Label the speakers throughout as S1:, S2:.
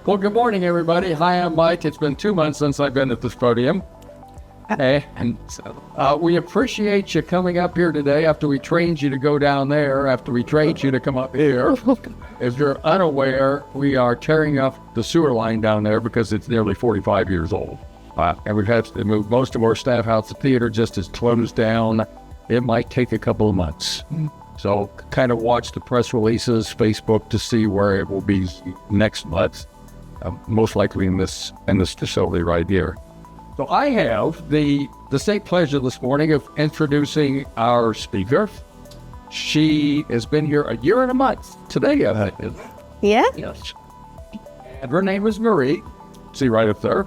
S1: Well, good morning, everybody. Hi, I'm Mike. It's been 2 months since I've been at this podium. Hey, and we appreciate you coming up here today after we trained you to go down there, after we trained you to come up here. If you're unaware, we are tearing up the sewer line down there because it's nearly 45 years old. And we've had to move most of our staff out. The theater just is closed down. It might take a couple of months. So kind of watch the press releases, Facebook, to see where it will be next month. Most likely in this facility right here. So I have the distinct pleasure this morning of introducing our speaker. She has been here a year and a month today, I think.
S2: Yeah?
S1: Yes. And her name is Marie. See right up there.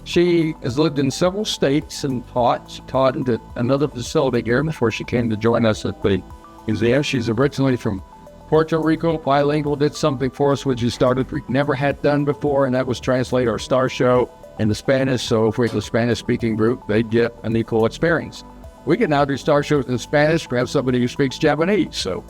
S1: She has lived in several states and taught. She taught at another facility here before she came to join us at the museum. She's originally from Puerto Rico, bilingual, did something for us which we never had done before, and that was translate our star show into Spanish. So if we're the Spanish-speaking group, they'd get an equal experience. We can now do star shows in Spanish. We have somebody who speaks Japanese, so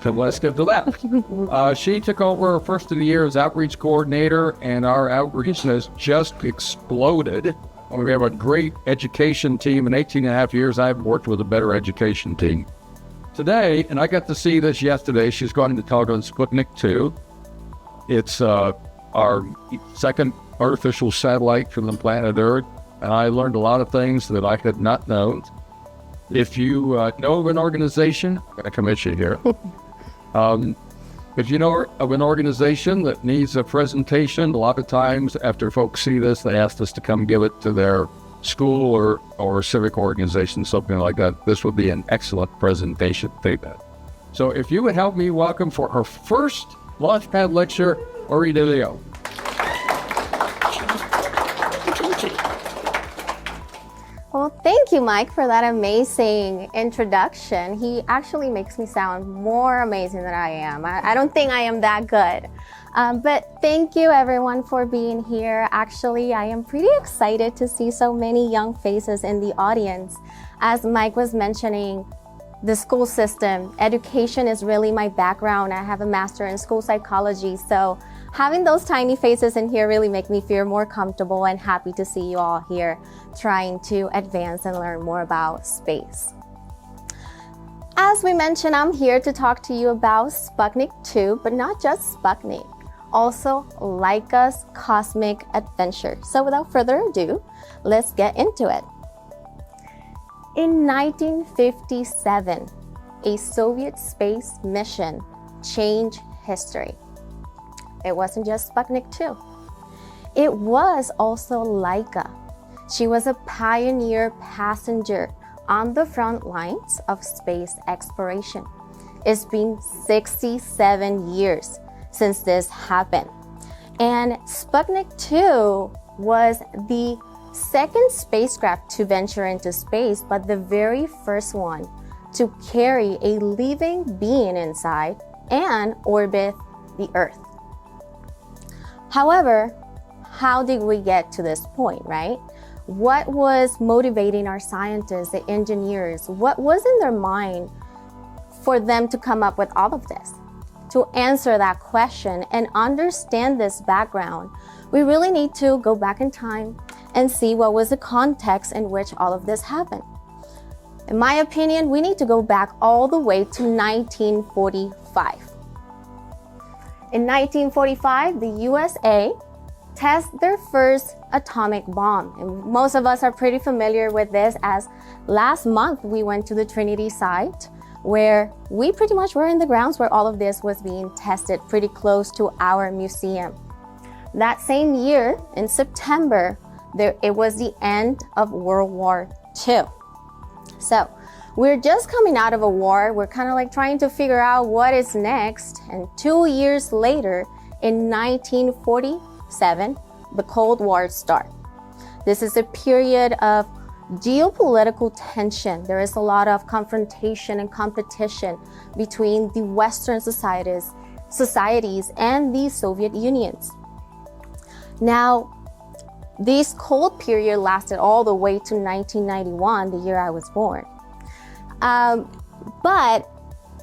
S1: let's get to that. She took over first of the year as outreach coordinator, and our outreach has just exploded. We have a great education team. In 18 and a half years, I've worked with a better education team. Today, and I got to see this yesterday, she's going to talk on Sputnik 2. It's our second artificial satellite from the planet Earth, and I learned a lot of things that I had not known. If you know of an organization, I'm going to commit you here. If you know of an organization that needs a presentation, a lot of times after folks see this, they ask us to come give it to their school or civic organization, something like that. This would be an excellent presentation. Take that. So if you would help me welcome for her first Launchpad lecture, Ori DeLeo.
S2: Well, thank you, Mike, for that amazing introduction. He actually makes me sound more amazing than I am. I don't think I am that good. But thank you, everyone, for being here. Actually, I am pretty excited to see so many young faces in the audience. As Mike was mentioning, the school system, education is really my background. I have a master in school psychology, so having those tiny faces in here really make me feel more comfortable and happy to see you all here trying to advance and learn more about space. As we mentioned, I'm here to talk to you about Sputnik 2, but not just Sputnik, also Laika's cosmic adventure. So without further ado, let's get into it. In 1957, a Soviet space mission changed history. It wasn't just Sputnik 2. It was also Laika. She was a pioneer passenger on the front lines of space exploration. It's been 67 years since this happened. And Sputnik 2 was the second spacecraft to venture into space, but the very first one to carry a living being inside and orbit the Earth. However, how did we get to this point, right? What was motivating our scientists, the engineers? What was in their mind for them to come up with all of this? To answer that question and understand this background, we really need to go back in time and see what was the context in which all of this happened. In my opinion, we need to go back all the way to 1945. In 1945, the USA tested their first atomic bomb. And most of us are pretty familiar with this, as last month we went to the Trinity site where we pretty much were in the grounds where all of this was being tested, pretty close to our museum. That same year, in September, it was the end of World War II. So we're just coming out of a war. We're kind of like trying to figure out what is next. And 2 years later, in 1947, the Cold War started. This is a period of geopolitical tension. There is a lot of confrontation and competition between the Western societies and the Soviet Unions. Now, this cold period lasted all the way to 1991, the year I was born. But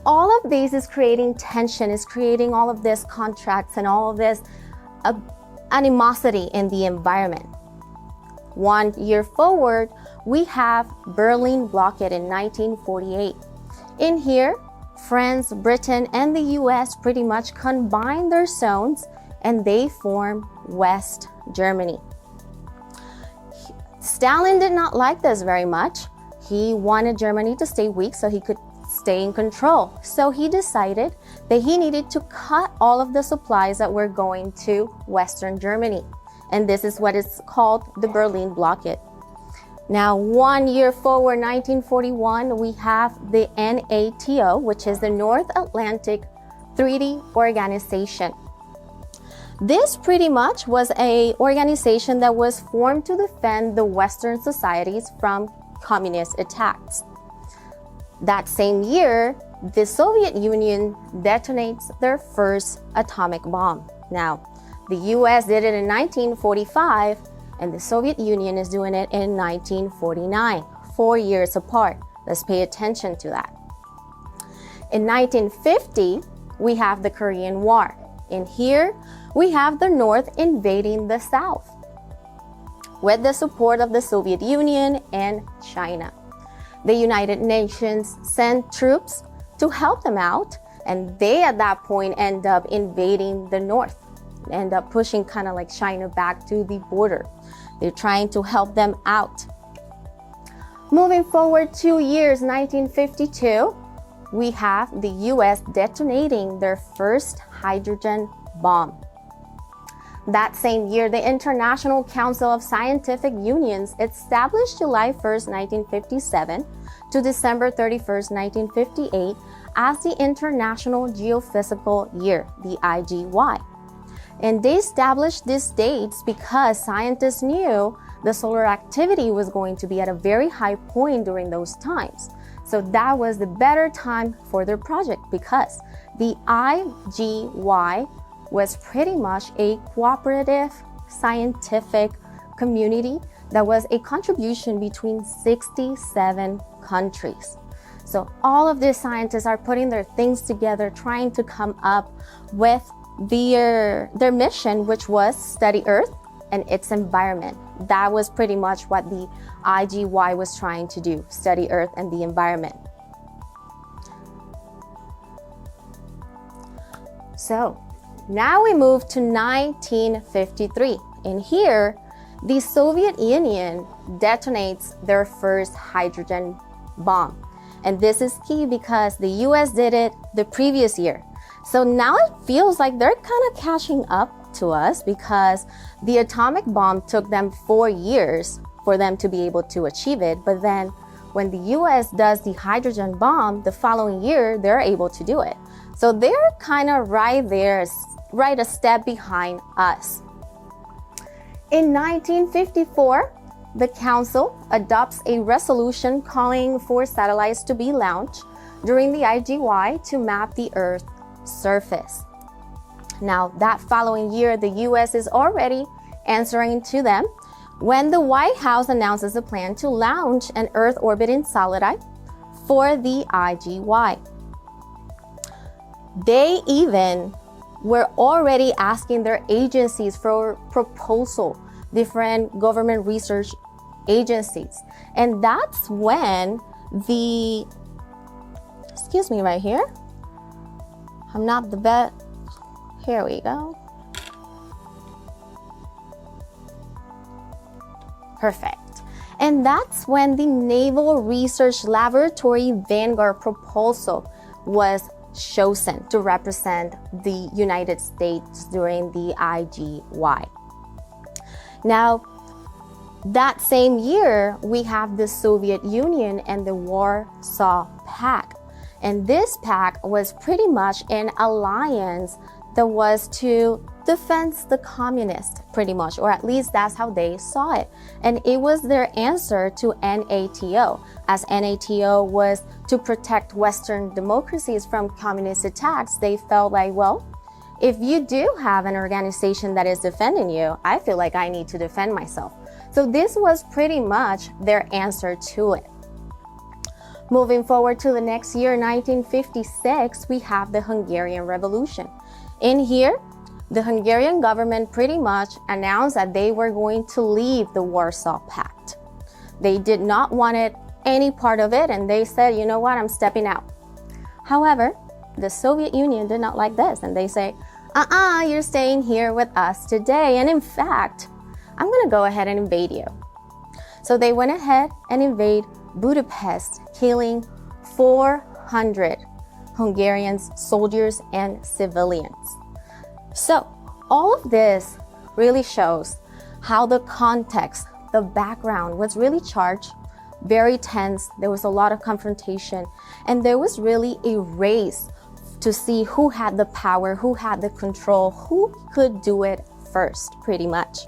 S2: all of this is creating tension, is creating all of this contracts and all of this animosity in the environment. 1 year forward, we have Berlin blockade in 1948. In here, France, Britain, and the US pretty much combined their zones and they form West Germany. Stalin did not like this very much. He wanted Germany to stay weak so he could stay in control. So he decided that he needed to cut all of the supplies that were going to Western Germany. And this is what is called the Berlin blockade. Now, 1 year forward, 1941, we have the NATO, which is the North Atlantic Treaty Organization. This pretty much was an organization that was formed to defend the Western societies from communist attacks. That same year, the Soviet Union detonates their first atomic bomb. Now, the US did it in 1945, and the Soviet Union is doing it in 1949, 4 years apart. Let's pay attention to that. In 1950, we have the Korean War. In here, we have the North invading the South with the support of the Soviet Union and China. The United Nations sent troops to help them out, and they at that point end up invading the North, end up pushing kind of like China back to the border. They're trying to help them out. Moving forward 2 years, 1952, we have the US detonating their first hydrogen bomb. That same year, the International Council of Scientific Unions established July 1st, 1957 to December 31st, 1958 as the International Geophysical Year, the IGY. And they established these dates because scientists knew the solar activity was going to be at a very high point during those times. So that was the better time for their project because the IGY was pretty much a cooperative scientific community that was a contribution between 67 countries. So all of these scientists are putting their things together, trying to come up with their mission, which was study Earth and its environment. That was pretty much what the IGY was trying to do, study Earth and the environment. So now we move to 1953. In here, the Soviet Union detonates their first hydrogen bomb. And this is key because the US did it the previous year. So now it feels like they're kind of catching up to us because the atomic bomb took them 4 years for them to be able to achieve it. But then when the US does the hydrogen bomb, the following year, they're able to do it. So they're kind of right there, right a step behind us. In 1954, the Council adopts a resolution calling for satellites to be launched during the IGY to map the Earth's surface. Now, that following year, the US is already answering to them when the White House announces a plan to launch an Earth orbiting satellite for the IGY. They even were already asking their agencies for proposal, different government research agencies. And that's when the, excuse me right here, I'm not the best, here we go. Perfect. And that's when the Naval Research Laboratory Vanguard proposal was chosen to represent the United States during the IGY. Now, that same year, we have the Soviet Union and the Warsaw Pact. And this pact was pretty much an alliance that was to defend the communists, pretty much, or at least that's how they saw it. And it was their answer to NATO, as NATO was to protect Western democracies from communist attacks. They felt like, well, if you do have an organization that is defending you, I feel like I need to defend myself. So this was pretty much their answer to it. Moving forward to the next year, 1956, we have the Hungarian Revolution. In here, the Hungarian government pretty much announced that they were going to leave the Warsaw Pact. They did not want any part of it, and they said, you know what, I'm stepping out. However, the Soviet Union did not like this, and they say, you're staying here with us today, and in fact, I'm going to go ahead and invade you. So they went ahead and invade Budapest, killing 400 Hungarians, soldiers, and civilians. So all of this really shows how the context, the background was really charged, very tense. There was a lot of confrontation, and there was really a race to see who had the power, who had the control, who could do it first, pretty much.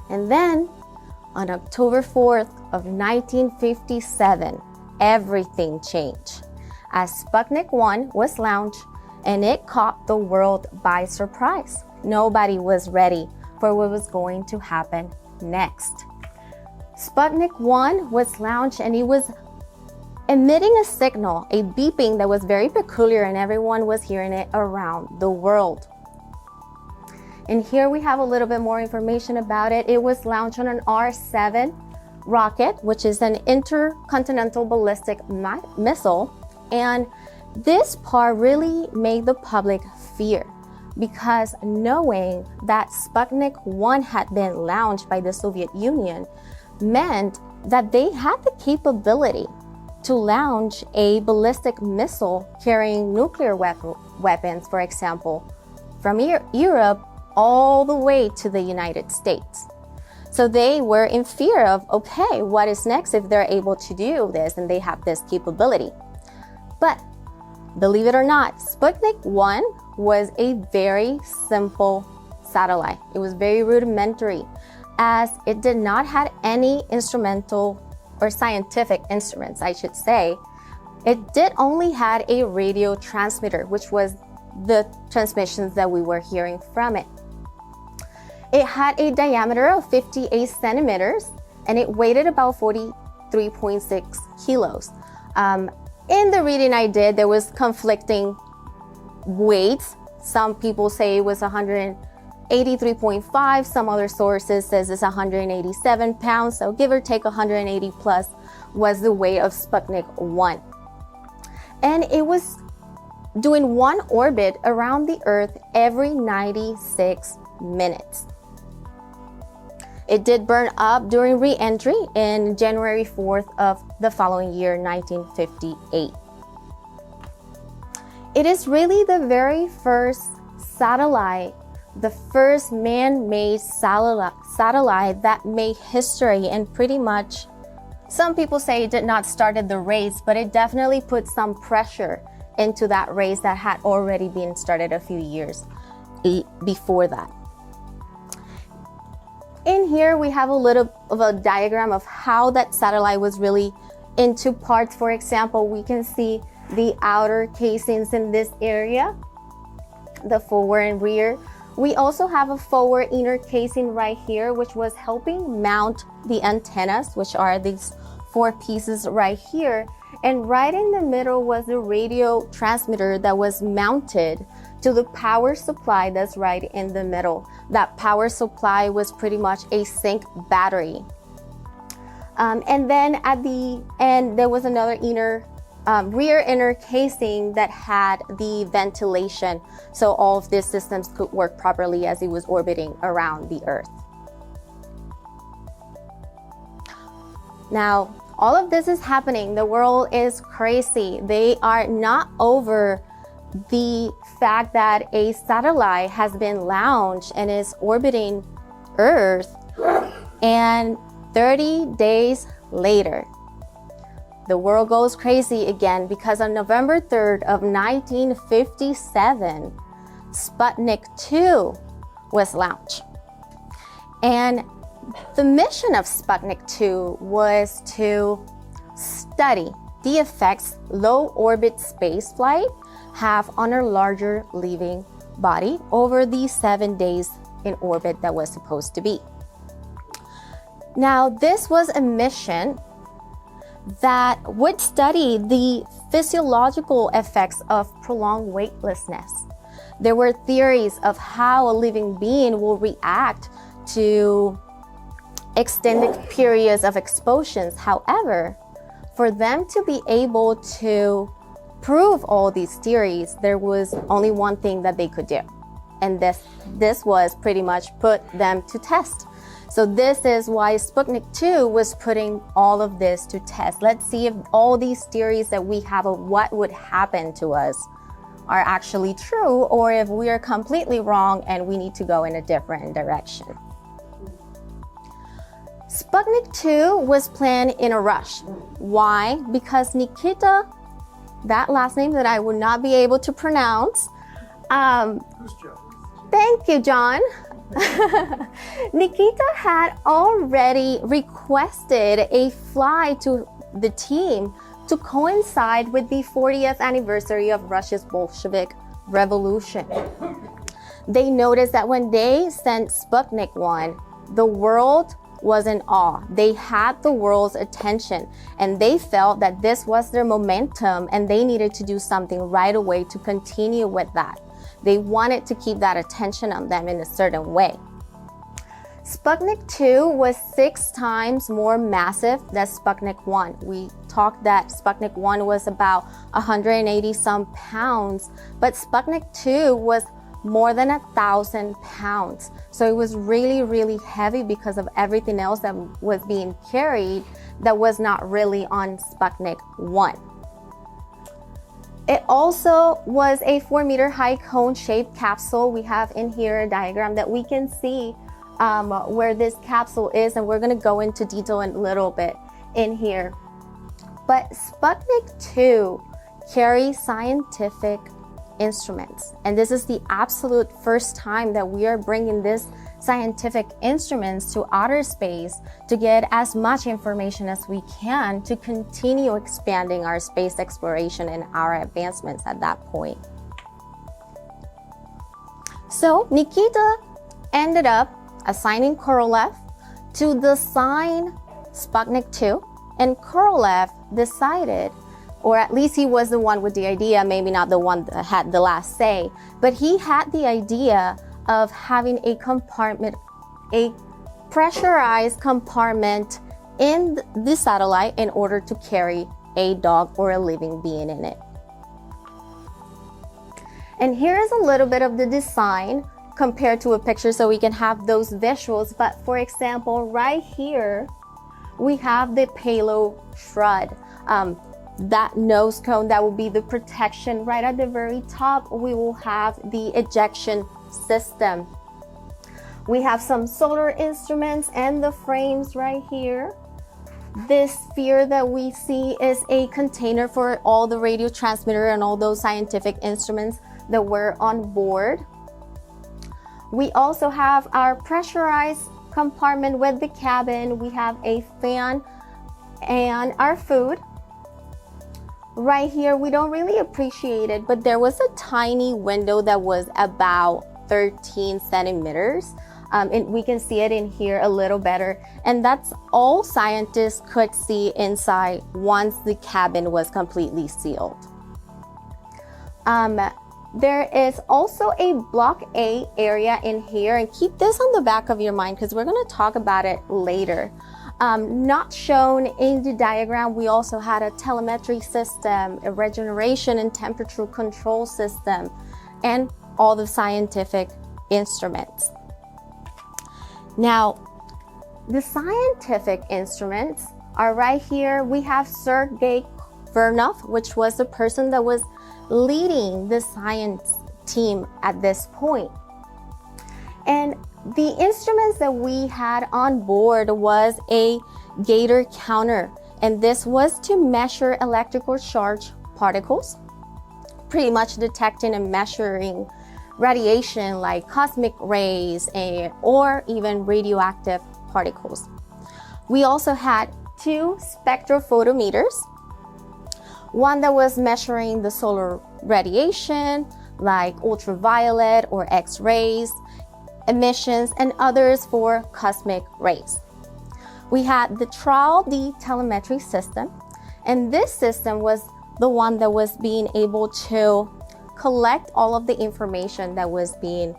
S2: And then on October 4th of 1957, everything changed as Sputnik 1 was launched, and it caught the world by surprise. Nobody was ready for what was going to happen next. Sputnik 1 was launched, and it was emitting a signal, a beeping that was very peculiar, and everyone was hearing it around the world. And here we have a little bit more information about it. It was launched on an R-7 rocket, which is an intercontinental ballistic missile. And this part really made the public fear, because knowing that Sputnik 1 had been launched by the Soviet Union meant that they had the capability to launch a ballistic missile carrying nuclear weapons, for example, from Europe all the way to the United States. So they were in fear of, okay, what is next if they're able to do this and they have this capability? But believe it or not, Sputnik 1 was a very simple satellite. It was very rudimentary, as it did not have any instrumental or scientific instruments, I should say. It did only had a radio transmitter, which was the transmissions that we were hearing from it. It had a diameter of 58 centimeters, and it weighed about 43.6 kilos. In the reading I did, there was conflicting weights. Some people say it was 183.5. Some other sources says it's 187 pounds. So give or take 180 plus was the weight of Sputnik 1. And it was doing one orbit around the Earth every 96 minutes. It did burn up during re-entry in January 4th of the following year, 1958. It is really the very first satellite, the first man-made satellite that made history, and pretty much, some people say it did not started the race, but it definitely put some pressure into that race that had already been started a few years before that. In here, we have a little of a diagram of how that satellite was really into parts. For example, we can see the outer casings in this area, the forward and rear. We also have a forward inner casing right here, which was helping mount the antennas, which are these 4 pieces right here. And right in the middle was the radio transmitter that was mounted to the power supply that's right in the middle. That power supply was pretty much a zinc battery. And then at the end, there was another rear inner casing that had the ventilation, so all of these systems could work properly as it was orbiting around the Earth. Now, all of this is happening. The world is crazy. They are not over the fact that a satellite has been launched and is orbiting Earth, and 30 days later, the world goes crazy again, because on November 3rd of 1957, Sputnik 2 was launched. And the mission of Sputnik 2 was to study the effects low orbit spaceflight have on our larger living body over these 7 days in orbit that was supposed to be. Now, this was a mission that would study the physiological effects of prolonged weightlessness. There were theories of how a living being will react to extended periods of exposures. However, for them to be able to prove all these theories, there was only one thing that they could do. And this was pretty much put them to test. So this is why Sputnik 2 was putting all of this to test. Let's see if all these theories that we have of what would happen to us are actually true, or if we are completely wrong and we need to go in a different direction. Sputnik 2 was planned in a rush. Why? Because Nikita, that last name that I would not be able to pronounce. Thank you, John. Nikita had already requested a flight to the team to coincide with the 40th anniversary of Russia's Bolshevik Revolution. They noticed that when they sent Sputnik 1, the world was in awe. They had the world's attention, and they felt that this was their momentum and they needed to do something right away to continue with that. They wanted to keep that attention on them in a certain way. Sputnik 2 was 6 times more massive than Sputnik 1. We talked that Sputnik 1 was about 180 some pounds, but Sputnik 2 was more than 1,000 pounds. So it was really, really heavy because of everything else that was being carried that was not really on Sputnik 1. It also was a 4-meter high cone-shaped capsule. We have in here a diagram that we can see where this capsule is, and we're going to go into detail in a little bit in here. But Sputnik 2 carries scientific instruments, and this is the absolute first time that we are bringing this scientific instruments to outer space to get as much information as we can to continue expanding our space exploration and our advancements at that point. So Nikita ended up assigning Korolev to design Sputnik 2, and Korolev decided, or at least he was the one with the idea, maybe not the one that had the last say, but he had the idea of having a compartment, a pressurized compartment in the satellite in order to carry a dog or a living being in it. And here is a little bit of the design compared to a picture so we can have those visuals. But for example, right here, we have the payload shroud. That nose cone, that will be the protection. Right at the very top, we will have the ejection system. We have some solar instruments and the frames right here. This sphere that we see is a container for all the radio transmitter and all those scientific instruments that were on board. We also have our pressurized compartment with the cabin. We have a fan and our food. Right here, we don't really appreciate it, but there was a tiny window that was about 13 centimeters. And we can see it in here a little better. And that's all scientists could see inside once the cabin was completely sealed. There is also a Block A area in here, and keep this on the back of your mind because we're going to talk about it later. Not shown in the diagram, we also had a telemetry system, a regeneration and temperature control system, and all the scientific instruments. Now, the scientific instruments are right here. We have Sergei Vernov, which was the person that was leading the science team at this point. And the instruments that we had on board was a Gator counter, and this was to measure electrical charge particles, pretty much detecting and measuring radiation like cosmic rays or even radioactive particles. We also had 2 spectrophotometers, one that was measuring the solar radiation like ultraviolet or X-rays emissions, and others for cosmic rays. We had the Trial D telemetry system, and this system was the one that was being able to collect all of the information that was being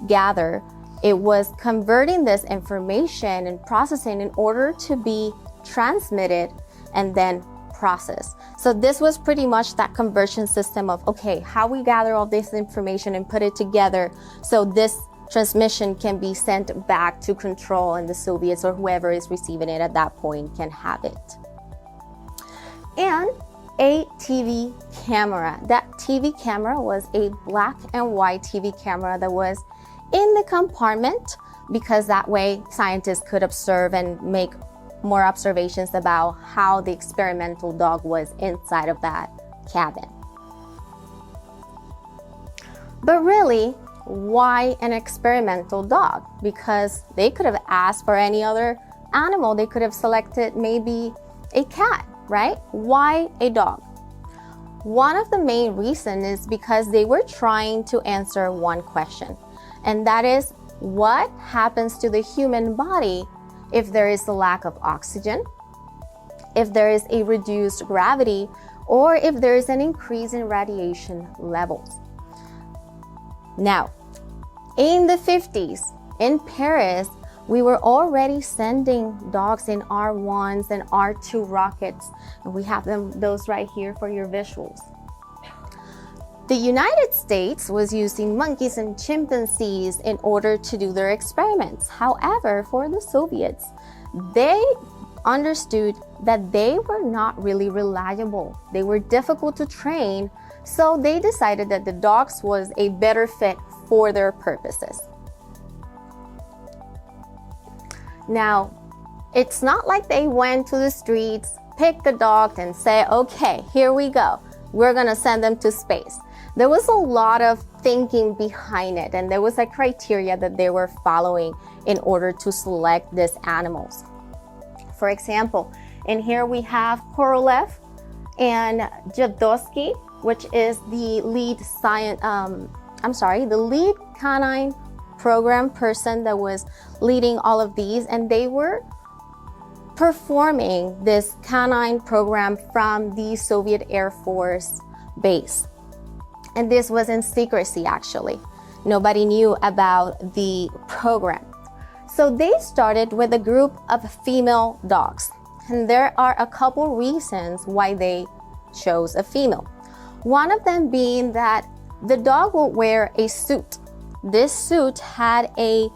S2: gathered. It was converting this information and processing in order to be transmitted and then processed. So this was pretty much that conversion system of, okay, how we gather all this information and put it together so this transmission can be sent back to control, and the Soviets or whoever is receiving it at that point can have it. And a TV camera. That TV camera was a black and white TV camera that was in the compartment, because that way scientists could observe and make more observations about how the experimental dog was inside of that cabin. But really, why an experimental dog? Because they could have asked for any other animal. They could have selected maybe a cat, right? Why a dog? One of the main reasons is because they were trying to answer one question, and that is, what happens to the human body if there is a lack of oxygen, if there is a reduced gravity, or if there is an increase in radiation levels? Now, in the 50s, in Paris, we were already sending dogs in R1s and R2 rockets, and we have those right here for your visuals. The United States was using monkeys and chimpanzees in order to do their experiments. However, for the Soviets, they understood that they were not really reliable. They were difficult to train, so they decided that the dogs was a better fit for their purposes. Now, it's not like they went to the streets, picked a dog, and say, okay, here we go. We're gonna send them to space. There was a lot of thinking behind it, and there was a criteria that they were following in order to select these animals. For example, in here we have Korolev and Jadowski, which is the lead the lead canine program person that was leading all of these, and they were performing this canine program from the Soviet Air Force base. And this was in secrecy, actually. Nobody knew about the program. So they started with a group of female dogs. And there are a couple reasons why they chose a female. One of them being that the dog will wear a suit. This suit had a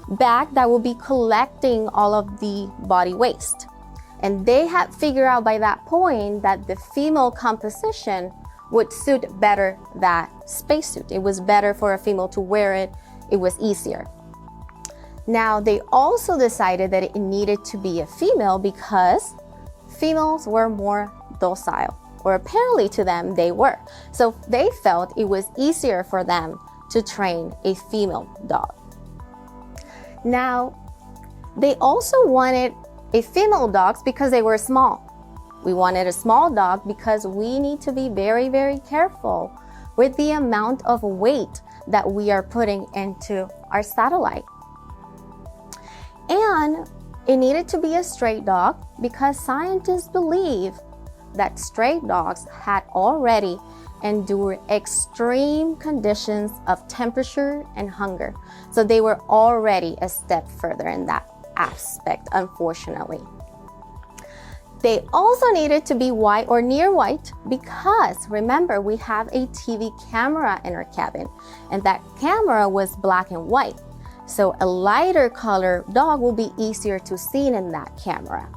S2: bag that will be collecting all of the body waste. And they had figured out by that point that the female composition would suit better that spacesuit. It was better for a female to wear it. It was easier. Now, they also decided that it needed to be a female because females were more docile, or apparently to them they were. So they felt it was easier for them to train a female dog. Now, they also wanted a female dog because they were small. We wanted a small dog because we need to be very, very careful with the amount of weight that we are putting into our satellite. And it needed to be a stray dog because scientists believe that stray dogs had already endured extreme conditions of temperature and hunger. So they were already a step further in that aspect, unfortunately. They also needed to be white or near white because, remember, we have a TV camera in our cabin, and that camera was black and white. So a lighter color dog will be easier to see in that camera.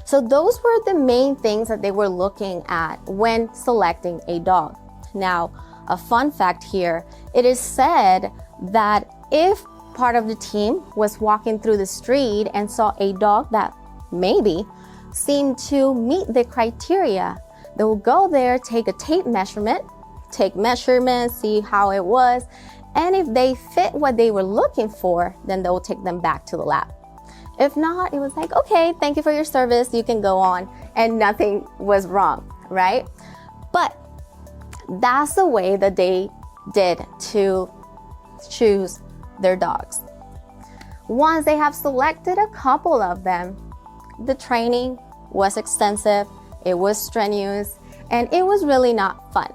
S2: So those were the main things that they were looking at when selecting a dog. Now, a fun fact here, it is said that if part of the team was walking through the street and saw a dog that maybe seemed to meet the criteria, they will go there, take a tape measurement, take measurements, see how it was, and if they fit what they were looking for, then they will take them back to the lab. If not, it was like, okay, thank you for your service, you can go on, and nothing was wrong, right? But that's the way that they did to choose their dogs. Once they have selected a couple of them, the training was extensive, it was strenuous, and it was really not fun.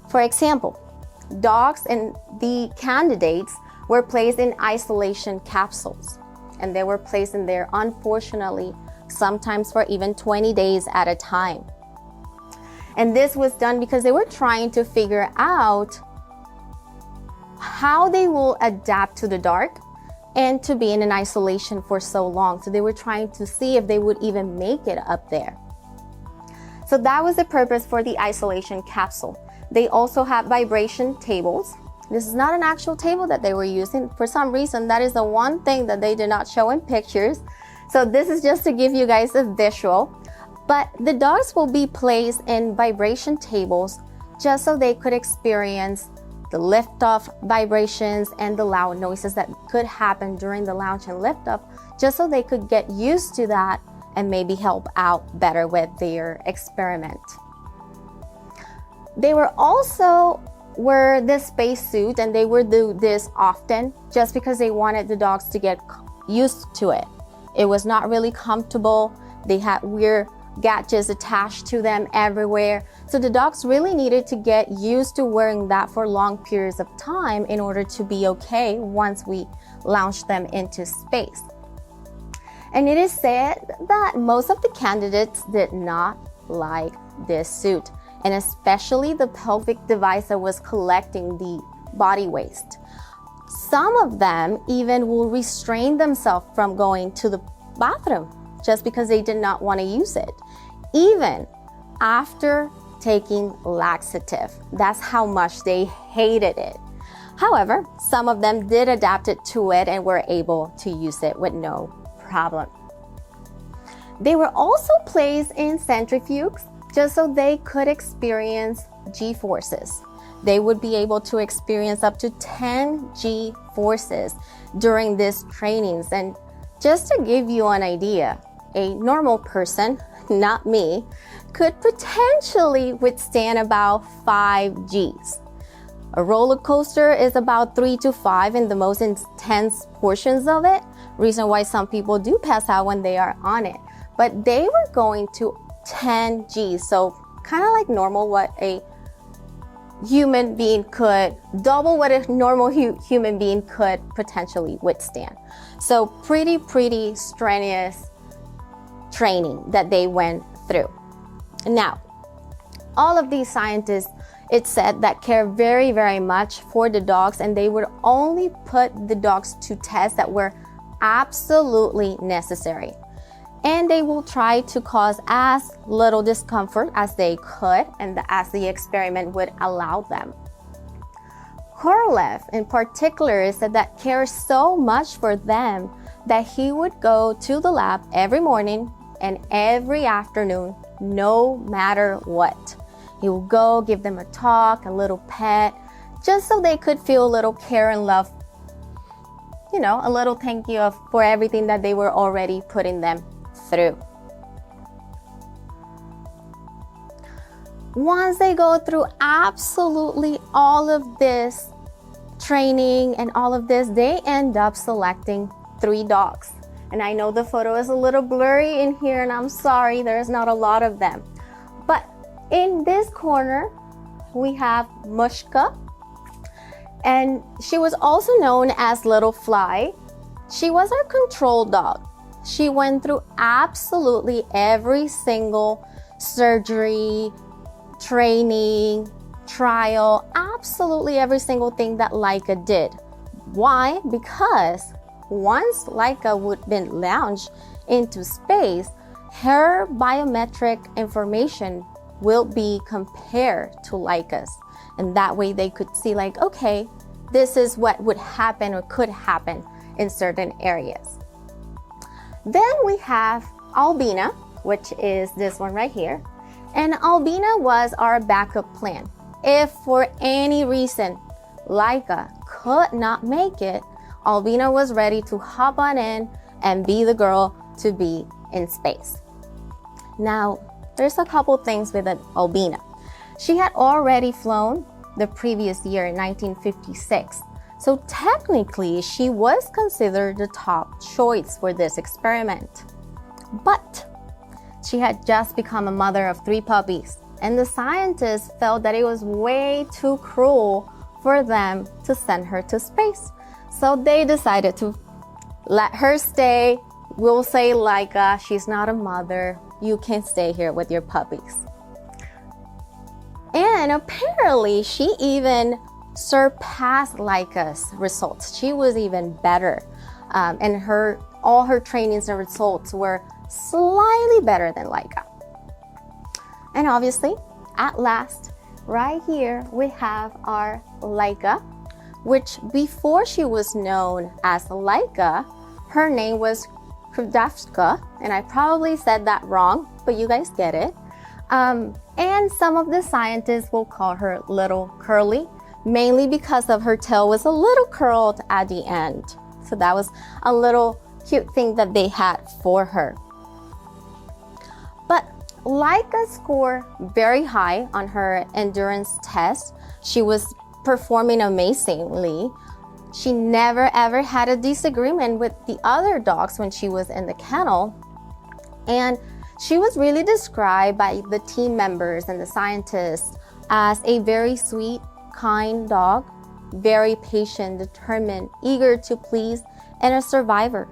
S2: For example, dogs and the candidates were placed in isolation capsules, and they were placed in there, unfortunately, sometimes for even 20 days at a time. And this was done because they were trying to figure out how they will adapt to the dark and to be in isolation for so long. So they were trying to see if they would even make it up there. So that was the purpose for the isolation capsule. They also have vibration tables. This is not an actual table that they were using. For some reason, that is the one thing that they did not show in pictures. So this is just to give you guys a visual. But the dogs will be placed in vibration tables just so they could experience the liftoff vibrations and the loud noises that could happen during the launch and liftoff, just so they could get used to that and maybe help out better with their experiment. They were also wear this spacesuit, and they would do this often just because they wanted the dogs to get used to it. It was not really comfortable. They had weird gadgets attached to them everywhere. So the dogs really needed to get used to wearing that for long periods of time in order to be okay once we launched them into space. And it is said that most of the candidates did not like this suit, and especially the pelvic device that was collecting the body waste. Some of them even will restrain themselves from going to the bathroom just because they did not want to use it, even after taking laxative. That's how much they hated it. However, some of them did adapt it to it and were able to use it with no problem. They were also placed in centrifuges just so they could experience G-forces. They would be able to experience up to 10 G-forces during these trainings. And just to give you an idea, a normal person, not me, could potentially withstand about 5 Gs. A roller coaster is about 3 to 5 in the most intense portions of it. Reason why some people do pass out when they are on it. But they were going to 10 Gs, so kind of like normal, what a human being could, double what a normal human being could potentially withstand. So pretty strenuous training that they went through. Now, all of these scientists, it said, that care very much for the dogs, and they would only put the dogs to tests that were absolutely necessary. And they will try to cause as little discomfort as they could and as the experiment would allow them. Korolev in particular said that cares so much for them that he would go to the lab every morning and every afternoon, no matter what. He will go give them a talk, a little pet, just so they could feel a little care and love, you know, a little thank you for everything that they were already putting them through. Once they go through absolutely all of this training and all of this, they end up selecting 3 dogs. And I know the photo is a little blurry in here, and I'm sorry, there's not a lot of them. But in this corner, we have Mushka, and she was also known as Little Fly. She was our control dog. She went through absolutely every single surgery, training, trial, absolutely every single thing that Laika did. Why? Because once Laika would been launched into space, her biometric information will be compared to Laika's. And that way they could see, like, okay, this is what would happen or could happen in certain areas. Then we have Albina, which is this one right here. And Albina was our backup plan. If for any reason Laika could not make it, Albina was ready to hop on in and be the girl to be in space. Now, there's a couple things with Albina. She had already flown the previous year in 1956. So technically, she was considered the top choice for this experiment. But she had just become a mother of 3 puppies, and the scientists felt that it was way too cruel for them to send her to space. So they decided to let her stay. We'll say Laika, she's not a mother. You can stay here with your puppies. And apparently she even surpassed Laika's results. She was even better. And all her trainings and results were slightly better than Laika. And obviously, at last, right here, we have our Laika, which before she was known as Laika, her name was Krudavska, and I probably said that wrong, but you guys get it. And some of the scientists will call her Little Curly, mainly because of her tail was a little curled at the end. So that was a little cute thing that they had for her. But Laika scored very high on her endurance test. She was performing amazingly. She never ever had a disagreement with the other dogs when she was in the kennel. And she was really described by the team members and the scientists as a very sweet, kind dog, very patient, determined, eager to please, and a survivor.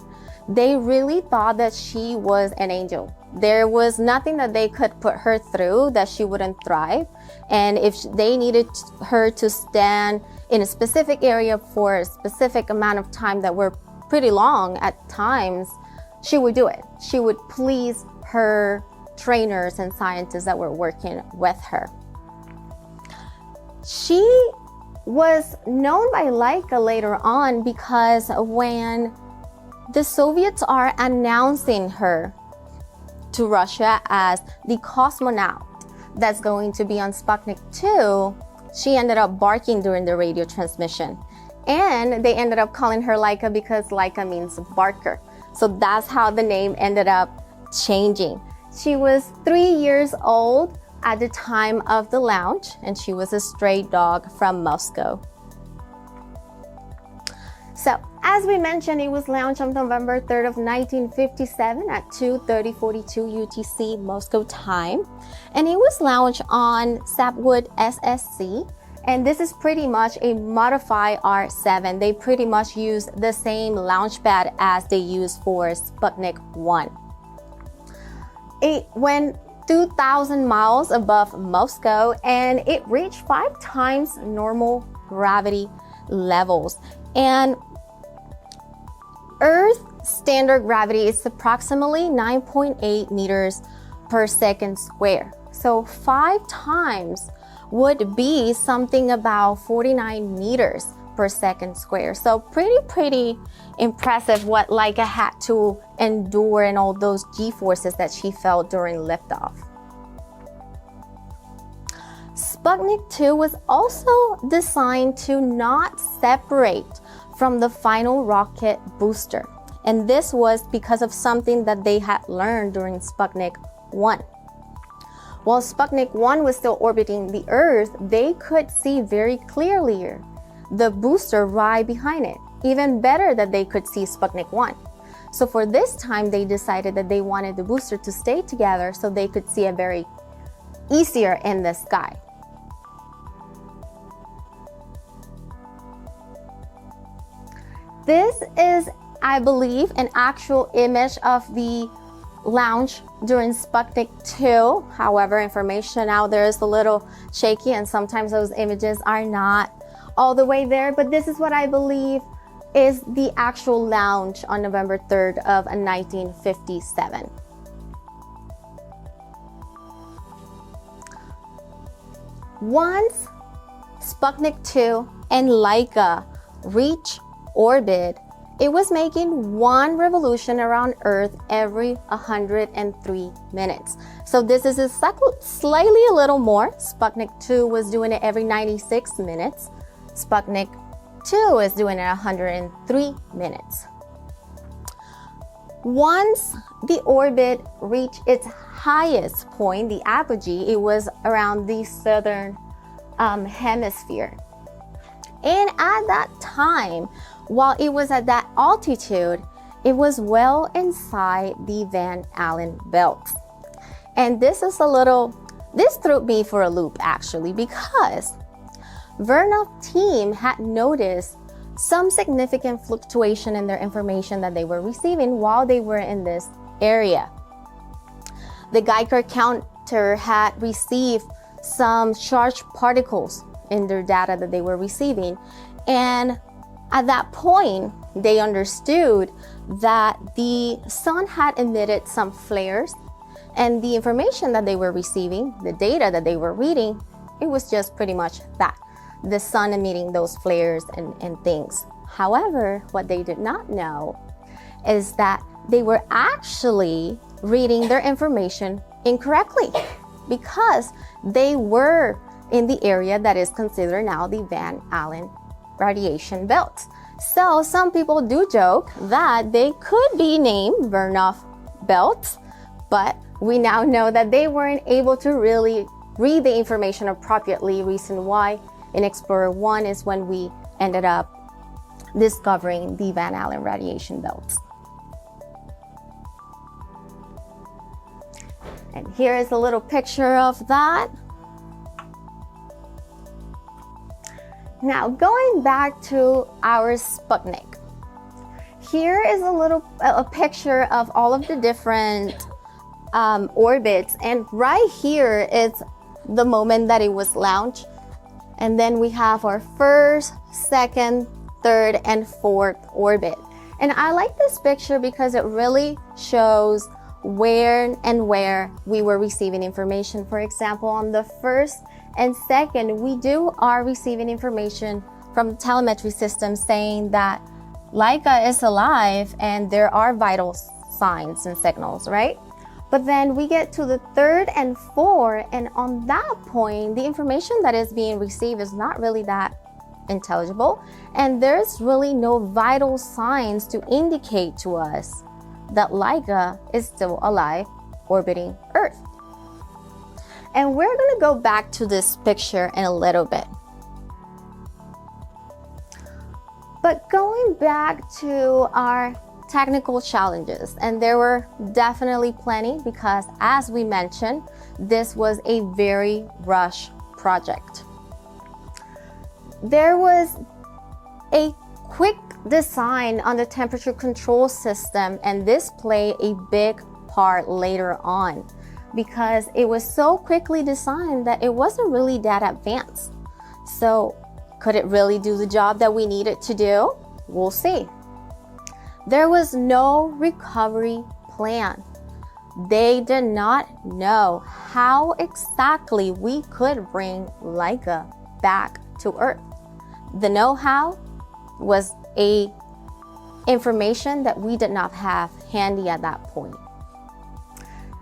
S2: They really thought that she was an angel. There was nothing that they could put her through that she wouldn't thrive. And if they needed her to stand in a specific area for a specific amount of time that were pretty long at times, she would do it. She would please her trainers and scientists that were working with her. She was known by Laika later on because when the Soviets are announcing her to Russia as the cosmonaut that's going to be on Sputnik 2, she ended up barking during the radio transmission. And they ended up calling her Laika because Laika means barker. So that's how the name ended up changing. She was 3 years old at the time of the launch, and she was a stray dog from Moscow. So, as we mentioned, it was launched on November 3rd of 1957 at 2:30:42 UTC Moscow time. And it was launched on Sapwood SSC. And this is pretty much a modified R7. They pretty much use the same launch pad as they use for Sputnik 1. It went 2,000 miles above Moscow, and it reached 5 times normal gravity levels. And Earth standard gravity is approximately 9.8 meters per second square. So 5 times would be something about 49 meters per second square. So pretty impressive what Laika had to endure and all those G-forces that she felt during liftoff. Sputnik 2 was also designed to not separate from the final rocket booster. And this was because of something that they had learned during Sputnik 1. While Sputnik 1 was still orbiting the Earth, they could see very clearly the booster right behind it. Even better that they could see Sputnik 1. So for this time, they decided that they wanted the booster to stay together so they could see it very easier in the sky. This is, I believe, an actual image of the launch during Sputnik 2. However, information out there is a little shaky and sometimes those images are not all the way there, but this is what I believe is the actual launch on November 3rd of 1957. Once Sputnik 2 and Laika reached orbit, it was making 1 revolution around Earth every 103 minutes. So this is slightly a little more. Sputnik 2 was doing it every 96 minutes. Sputnik 2 is doing it 103 minutes. Once the orbit reached its highest point, the apogee, it was around the southern hemisphere. And at that time, while it was at that altitude, it was well inside the Van Allen belt. And this is a little This threw me for a loop actually, because Vernoff team had noticed some significant fluctuation in their information that they were receiving while they were in this area. The Geiger counter had received some charged particles in their data that they were receiving, and at that point they understood that the sun had emitted some flares, and the information that they were receiving, the data that they were reading, it was just pretty much that, the sun emitting those flares and things. However, what they did not know is that they were actually reading their information incorrectly, because they were in the area that is considered now the Van Allen radiation belt. So some people do joke that they could be named Vernoff belts, but we now know that they weren't able to really read the information appropriately. Reason why in Explorer 1 is when we ended up discovering the Van Allen radiation belts. And here is a little picture of that. Now, going back to our Sputnik, here is a picture of all of the different orbits, and right here is the moment that it was launched, and then we have our first, second, third, and fourth orbit. And I like this picture because it really shows where we were receiving information. For example, on the first and second, we are receiving information from the telemetry system saying that Laika is alive and there are vital signs and signals, right? But then we get to the third and fourth, and on that point, the information that is being received is not really that intelligible, and there's really no vital signs to indicate to us that Laika is still alive, orbiting Earth. And we're gonna go back to this picture in a little bit. But going back to our technical challenges, and there were definitely plenty, because as we mentioned, this was a very rushed project. There was a quick design on the temperature control system, and this played a big part later on, because it was so quickly designed that it wasn't really that advanced. So could it really do the job that we need it to do? We'll see. There was no recovery plan. They did not know how exactly we could bring Laika back to Earth. The know-how was information that we did not have handy at that point.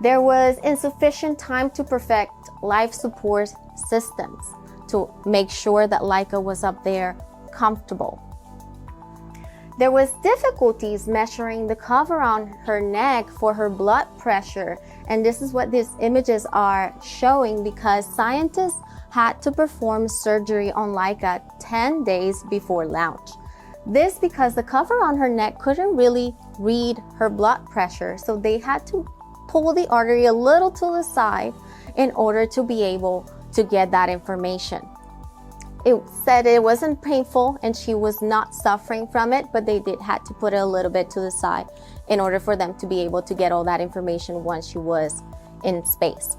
S2: There was insufficient time to perfect life support systems to make sure that Laika was up there comfortable. There was difficulties measuring the cover on her neck for her blood pressure, and this is what these images are showing, because scientists had to perform surgery on Laika 10 days before launch. This because the cover on her neck couldn't really read her blood pressure, so they had to pull the artery a little to the side in order to be able to get that information. It said it wasn't painful and she was not suffering from it, but they had to put it a little bit to the side in order for them to be able to get all that information once she was in space.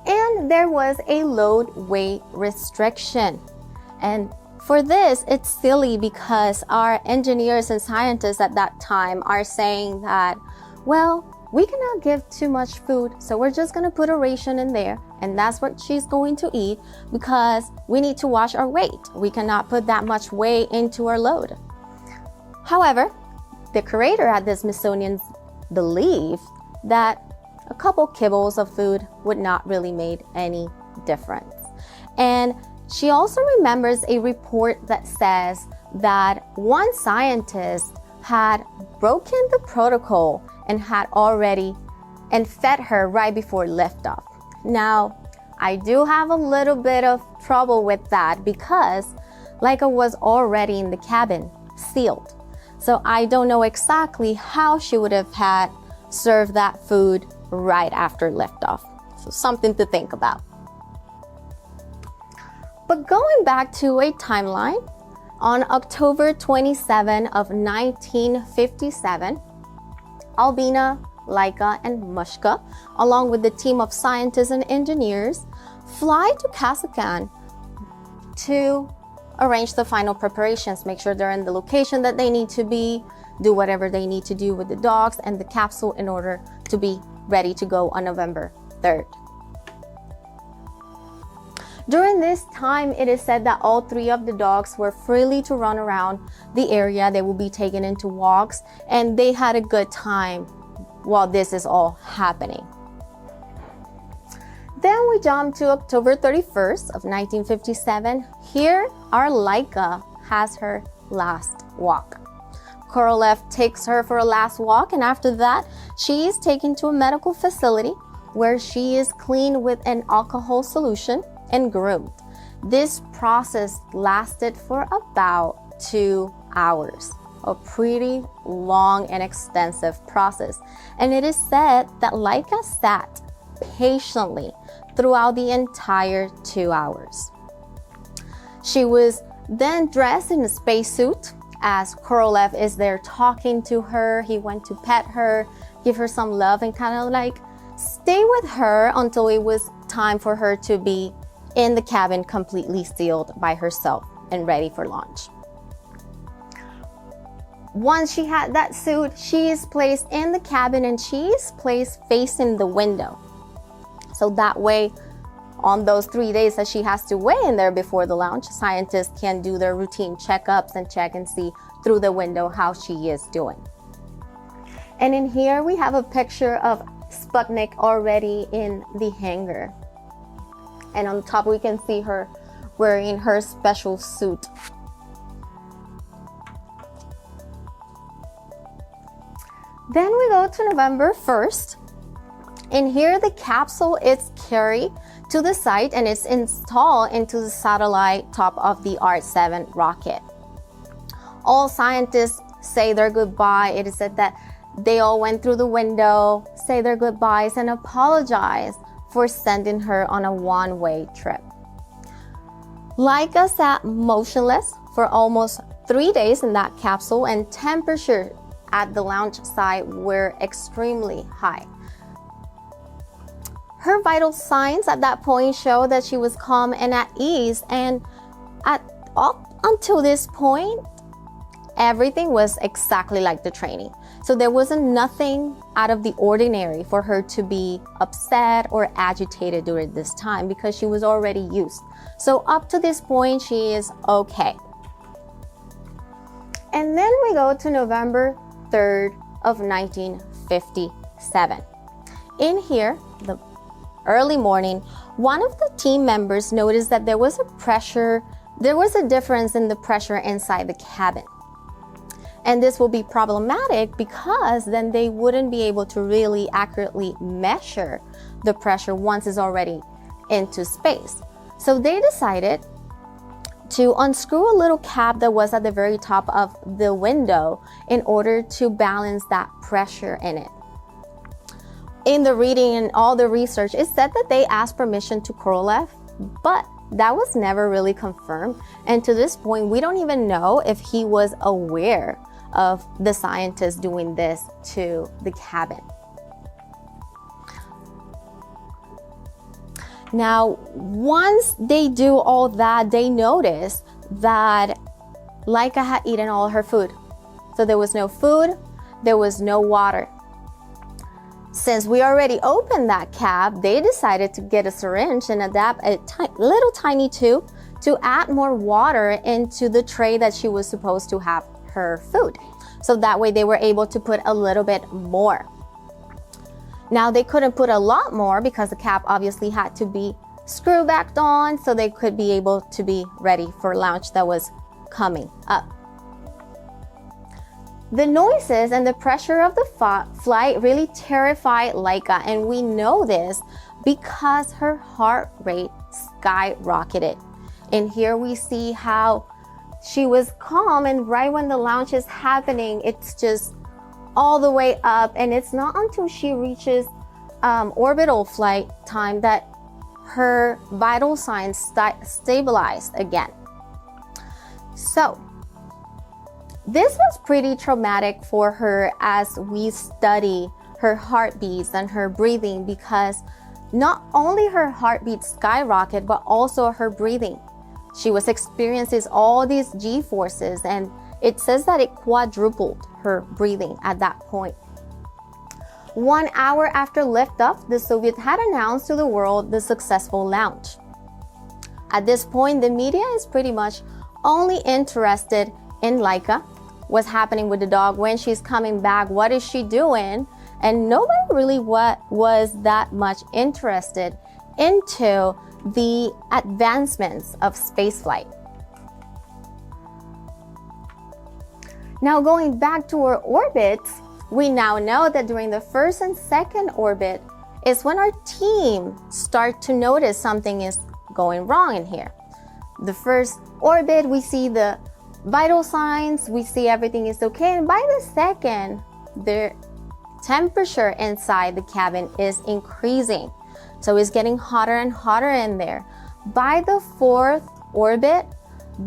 S2: And there was a load weight restriction. And for this, it's silly because our engineers and scientists at that time are saying that, well, we cannot give too much food, so we're just gonna put a ration in there, and that's what she's going to eat, because we need to watch our weight. We cannot put that much weight into our load. However, the curator at the Smithsonian believed that a couple kibbles of food would not really make any difference. And she also remembers a report that says that one scientist had broken the protocol and had already fed her right before liftoff. Now, I do have a little bit of trouble with that because Laika was already in the cabin, sealed. So I don't know exactly how she would have had served that food right after liftoff. So something to think about. But going back to a timeline, on October 27 of 1957, Albina, Laika, and Mushka, along with the team of scientists and engineers, fly to Kazakhstan to arrange the final preparations, make sure they're in the location that they need to be, do whatever they need to do with the dogs and the capsule in order to be ready to go on November 3rd. During this time, it is said that all 3 of the dogs were freely to run around the area. They will be taken into walks, and they had a good time while this is all happening. Then we jump to October 31st of 1957. Here, our Laika has her last walk. Korolev takes her for a last walk, and after that, she is taken to a medical facility where she is cleaned with an alcohol solution and groomed. This process lasted for about 2 hours, a pretty long and extensive process. And it is said that Laika sat patiently throughout the entire 2 hours. She was then dressed in a spacesuit as Korolev is there talking to her. He went to pet her, give her some love, and kind of like stay with her until it was time for her to be in the cabin completely sealed by herself and ready for launch. Once she had that suit, she is placed in the cabin and she is placed facing the window. So that way, on those 3 days that she has to wait in there before the launch, scientists can do their routine checkups and check and see through the window how she is doing. And in here we have a picture of Sputnik already in the hangar. And on top we can see her wearing her special suit. Then we go to November 1st. And here the capsule is carried to the site and it's installed into the satellite top of the R7 rocket. All scientists say their goodbye. It is said that they all went through the window, say their goodbyes, and apologize for sending her on a one-way trip. Laika sat motionless for almost 3 days in that capsule, and temperature at the launch site were extremely high. Her vital signs at that point show that she was calm and at ease, and up until this point, everything was exactly like the training. So there wasn't nothing out of the ordinary for her to be upset or agitated during this time because she was already used. So up to this point, she is okay. And then we go to November 3rd of 1957. In here, the early morning, one of the team members noticed that there was a difference in the pressure inside the cabin. And this will be problematic because then they wouldn't be able to really accurately measure the pressure once it's already into space. So they decided to unscrew a little cap that was at the very top of the window in order to balance that pressure in it. In the reading and all the research, it said that they asked permission to Korolev, but that was never really confirmed. And to this point, we don't even know if he was aware of the scientists doing this to the cabin. Now, once they do all that, they notice that Laika had eaten all her food. So there was no food, there was no water. Since we already opened that cap, they decided to get a syringe and adapt a little tiny tube to add more water into the tray that she was supposed to have her food. So that way they were able to put a little bit more. Now they couldn't put a lot more because the cap obviously had to be screwed back on so they could be able to be ready for launch that was coming up. The noises and the pressure of the flight really terrified Laika, and we know this because her heart rate skyrocketed. And here we see how she was calm, and right when the launch is happening, it's just all the way up, and it's not until she reaches orbital flight time that her vital signs stabilized again. So this was pretty traumatic for her as we study her heartbeats and her breathing, because not only her heartbeat skyrocketed, but also her breathing. She was experiencing all these G-forces, and it says that it quadrupled her breathing at that point. 1 hour after liftoff, the Soviets had announced to the world the successful launch. At this point, the media is pretty much only interested in Laika, what's happening with the dog, when she's coming back, what is she doing? And nobody really was that much interested into the advancements of spaceflight. Now, going back to our orbits, we now know that during the first and second orbit is when our team start to notice something is going wrong in here. The first orbit, we see the vital signs, we see everything is okay, and by the second, the temperature inside the cabin is increasing. So it's getting hotter and hotter in there. By the fourth orbit,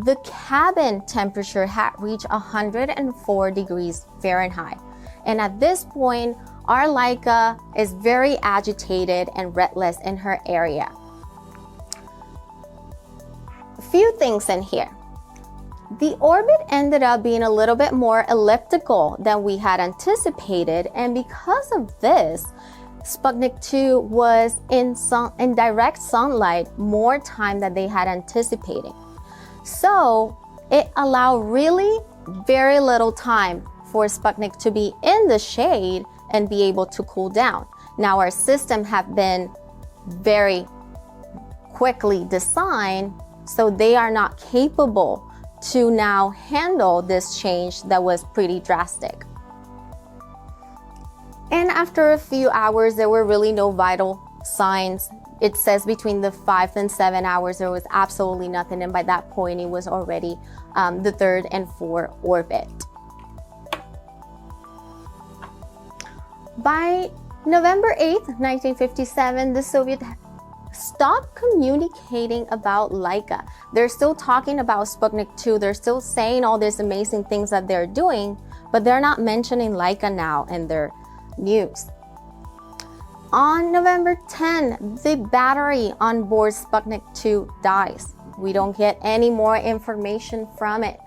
S2: the cabin temperature had reached 104 degrees Fahrenheit. And at this point, our Laika is very agitated and restless in her area. A few things in here. The orbit ended up being a little bit more elliptical than we had anticipated, and because of this, Sputnik 2 was in direct sunlight more time than they had anticipated. So it allowed really very little time for Sputnik to be in the shade and be able to cool down. Now our system have been very quickly designed, so they are not capable to now handle this change that was pretty drastic. And after a few hours, there were really no vital signs. It says between the 5 and 7 hours, there was absolutely nothing. And by that point, it was already the third and fourth orbit. By November 8th, 1957, the Soviets stopped communicating about Laika. They're still talking about Sputnik 2. They're still saying all these amazing things that they're doing, but they're not mentioning Laika now in their news. On November 10, the battery on board Sputnik 2 dies. We don't get any more information from it.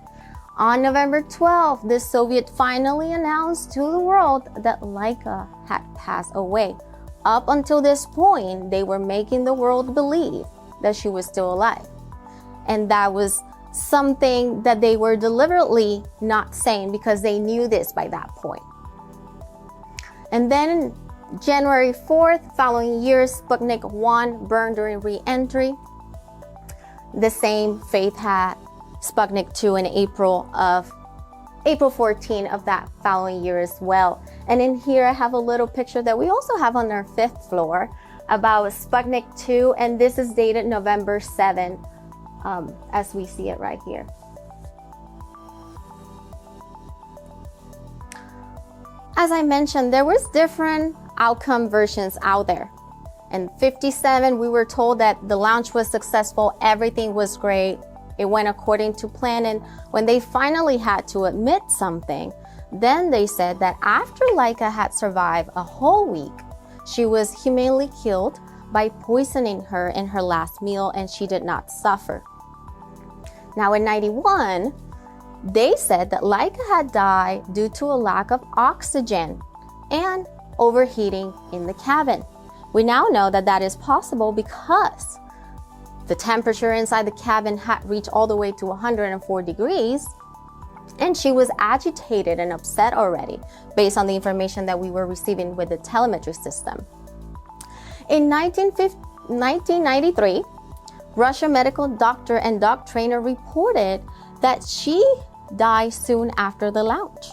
S2: On November 12, the Soviet finally announced to the world that Laika had passed away. Up until this point, they were making the world believe that she was still alive. And that was something that they were deliberately not saying, because they knew this by that point. And then January 4th, following year, Sputnik 1 burned during re-entry. The same fate had Sputnik 2 in April 14 of that following year as well. And in here I have a little picture that we also have on our 5th floor about Sputnik 2, and this is dated November 7, as we see it right here. As I mentioned, there was different outcome versions out there. In 57, we were told that the launch was successful, everything was great, it went according to plan, and when they finally had to admit something, then they said that after Laika had survived a whole week, she was humanely killed by poisoning her in her last meal, and she did not suffer. Now in 91, they said that Laika had died due to a lack of oxygen and overheating in the cabin. We now know that that is possible because the temperature inside the cabin had reached all the way to 104 degrees, and she was agitated and upset already based on the information that we were receiving with the telemetry system. In 1993, Russian medical doctor and dog trainer reported that she died soon after the launch.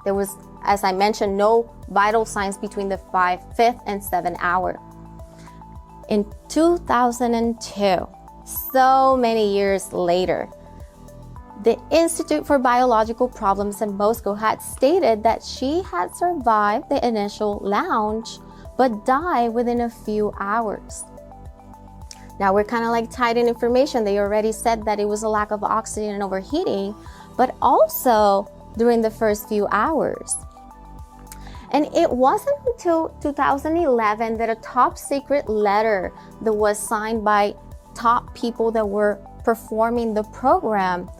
S2: There was, as I mentioned, no vital signs between the 5th and 7th hour. In 2002, so many years later, the Institute for Biological Problems in Moscow had stated that she had survived the initial launch, but die within a few hours. Now we're kind of like tied in information. They already said that it was a lack of oxygen and overheating, but also during the first few hours. And it wasn't until 2011 that a top secret letter that was signed by top people that were performing the program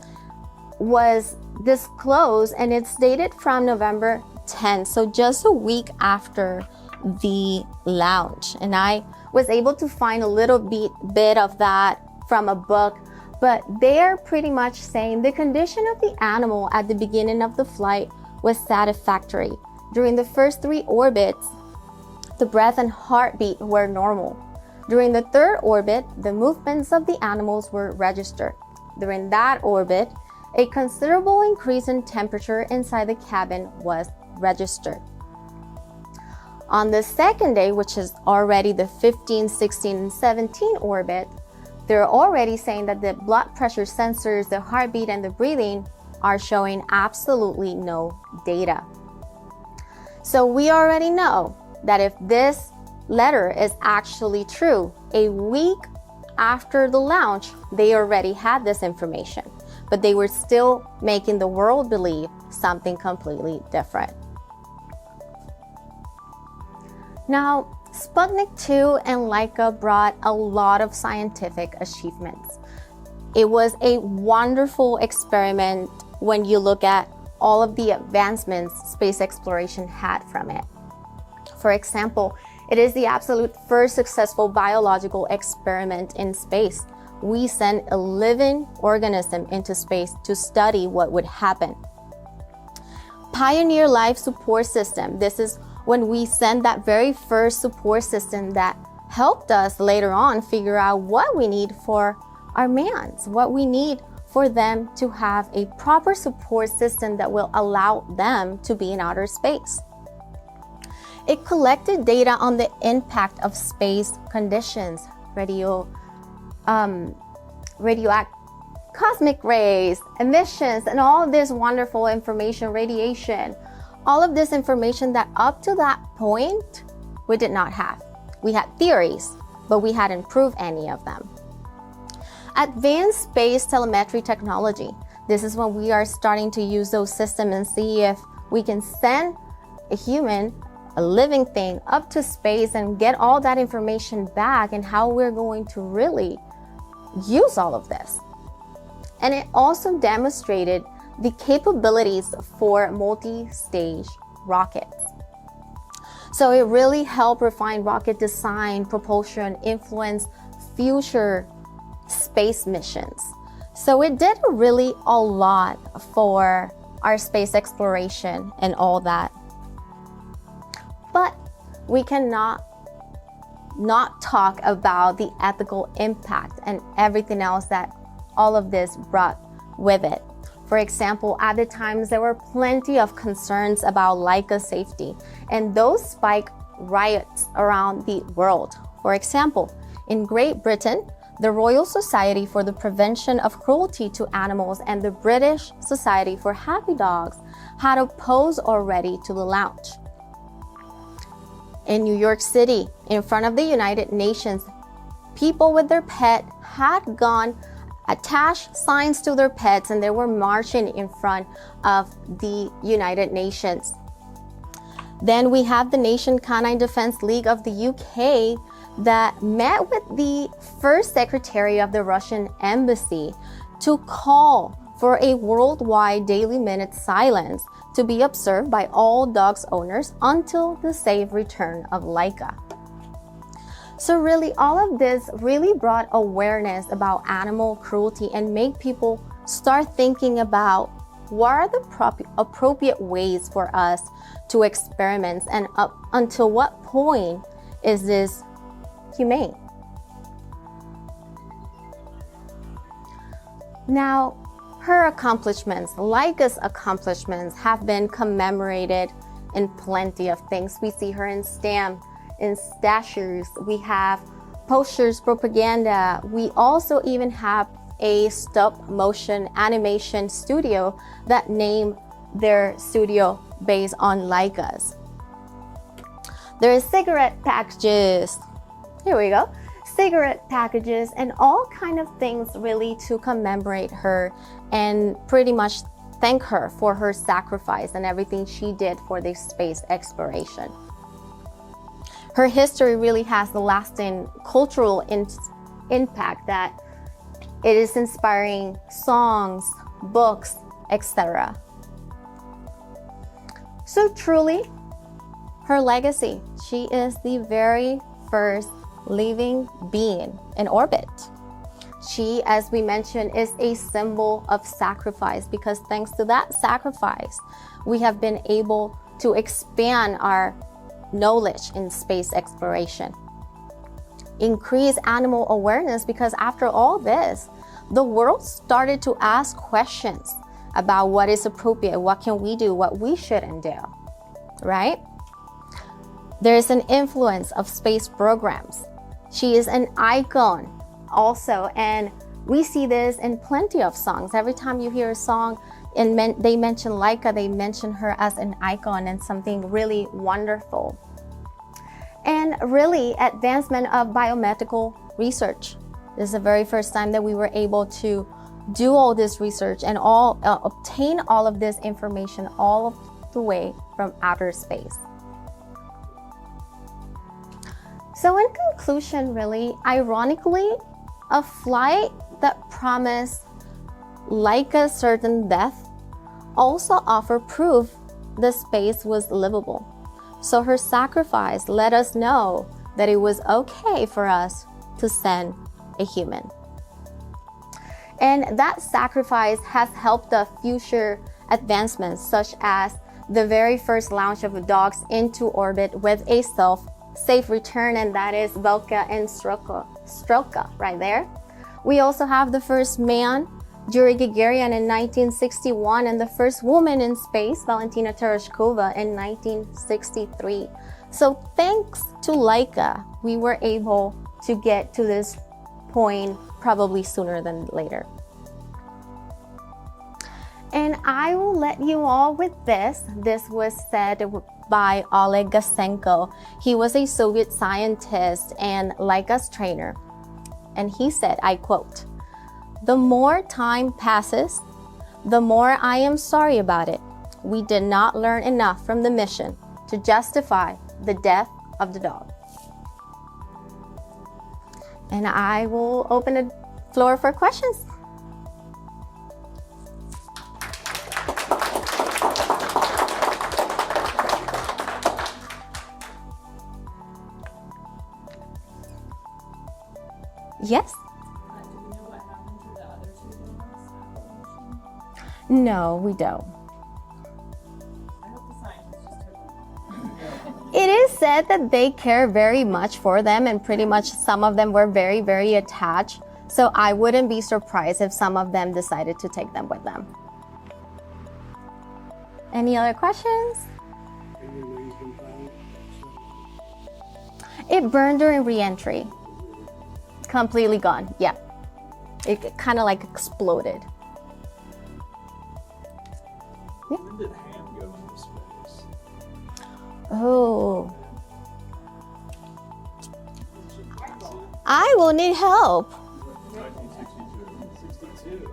S2: was disclosed, and it's dated from November 10th, so just a week after the launch. And I was able to find a little bit of that from a book, but they're pretty much saying the condition of the animal at the beginning of the flight was satisfactory. During the first 3 orbits, the breath and heartbeat were normal. During the 3rd orbit, the movements of the animals were registered. During that orbit, a considerable increase in temperature inside the cabin was registered. On the 2nd day, which is already the 15, 16, and 17 orbit, they're already saying that the blood pressure sensors, the heartbeat, and the breathing are showing absolutely no data. So we already know that if this letter is actually true, a week after the launch, they already had this information, but they were still making the world believe something completely different. Now, Sputnik 2 and Laika brought a lot of scientific achievements. It was a wonderful experiment when you look at all of the advancements space exploration had from it. For example, it is the absolute first successful biological experiment in space. We sent a living organism into space to study what would happen. Pioneer Life Support System. This is when we sent that very first support system that helped us later on figure out what we need for our mans, what we need for them to have a proper support system that will allow them to be in outer space. It collected data on the impact of space conditions, cosmic rays, emissions, and all of this wonderful information, radiation, all of this information that up to that point, we did not have. We had theories, but we hadn't proved any of them. Advanced space telemetry technology. This is when we are starting to use those systems and see if we can send a human, a living thing, up to space and get all that information back, and how we're going to really use all of this. And it also demonstrated the capabilities for multi-stage rockets. So it really helped refine rocket design, propulsion, influence future space missions. So it did really a lot for our space exploration and all that. But we cannot not talk about the ethical impact and everything else that all of this brought with it. For example, at the times there were plenty of concerns about Laika's safety, and those spiked riots around the world. For example, in Great Britain, the Royal Society for the Prevention of Cruelty to Animals and the British Society for Happy Dogs had opposed already to the launch. In New York City, in front of the United Nations, people with their pet had gone, attached signs to their pets, and they were marching in front of the United Nations. Then we have the Nation Canine Defense League of the UK that met with the first secretary of the Russian embassy to call for a worldwide daily minute silence to be observed by all dogs owners until the safe return of Laika. So really, all of this really brought awareness about animal cruelty and made people start thinking about what are the appropriate ways for us to experiment, and up until what point is this humane. Now, her accomplishments, Laika's accomplishments, have been commemorated in plenty of things. We see her in stamps, in statues, we have posters, propaganda. We also even have a stop motion animation studio that named their studio based on Laika's. There's cigarette packages. Here we go. Cigarette packages and all kind of things really to commemorate her and pretty much thank her for her sacrifice and everything she did for this space exploration. Her history really has the lasting cultural impact that it is inspiring songs, books, etc. So truly, her legacy, she is the very first living being in orbit. She, as we mentioned, is a symbol of sacrifice because thanks to that sacrifice, we have been able to expand our knowledge in space exploration. Increase animal awareness because after all this, the world started to ask questions about what is appropriate, what can we do, what we shouldn't do, right? There is an influence of space programs. She is an icon also, and we see this in plenty of songs. Every time you hear a song and they mention Laika, they mention her as an icon and something really wonderful. And really, advancement of biomedical research. This is the very first time that we were able to do all this research and obtain all of this information all of the way from outer space. So in conclusion, really, ironically, a flight that promised Laika certain death also offered proof the space was livable. So her sacrifice let us know that it was okay for us to send a human. And that sacrifice has helped the future advancements, such as the very first launch of dogs into orbit with a safe return, and that is Laika and Stroka right there. We also have the first man, Yuri Gagarin, in 1961, and the first woman in space, Valentina Tereshkova, in 1963. So thanks to Laika, we were able to get to this point probably sooner than later. And I will let you all with this. This was said by Oleg Gasenko. He was a Soviet scientist and Laika's trainer. And he said, I quote, "The more time passes, the more I am sorry about it. We did not learn enough from the mission to justify the death of the dog." And I will open the floor for questions. Yes?
S3: Do we know what happened to the other two dogs after the mission?
S2: No, we don't.
S3: I hope the scientists just took them.
S2: It is said that they care very much for them, and pretty much some of them were very, very attached. So I wouldn't be surprised if some of them decided to take them with them. Any other questions? It burned during re-entry. Completely gone, yeah. It kind of like exploded. Yeah.
S4: When did Ham go into space?
S2: Oh. I will need help.
S4: 1962. 62.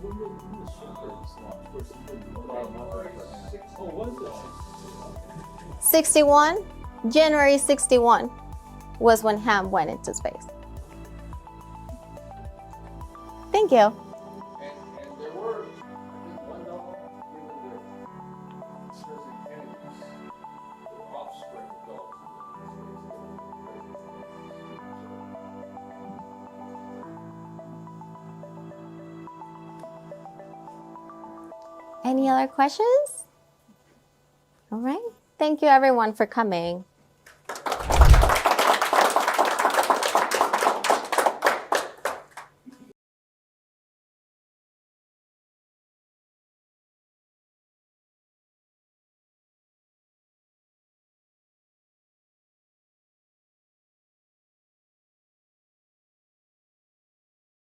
S4: When the shepherds launched? Of course, he didn't fly enough. Oh, was it?
S2: 61, January 61 was when Ham went into space. Thank you.
S1: And there were, I think, one dog given their certain enemies, the offspring of dogs.
S2: Any other questions? All right. Thank you everyone for coming.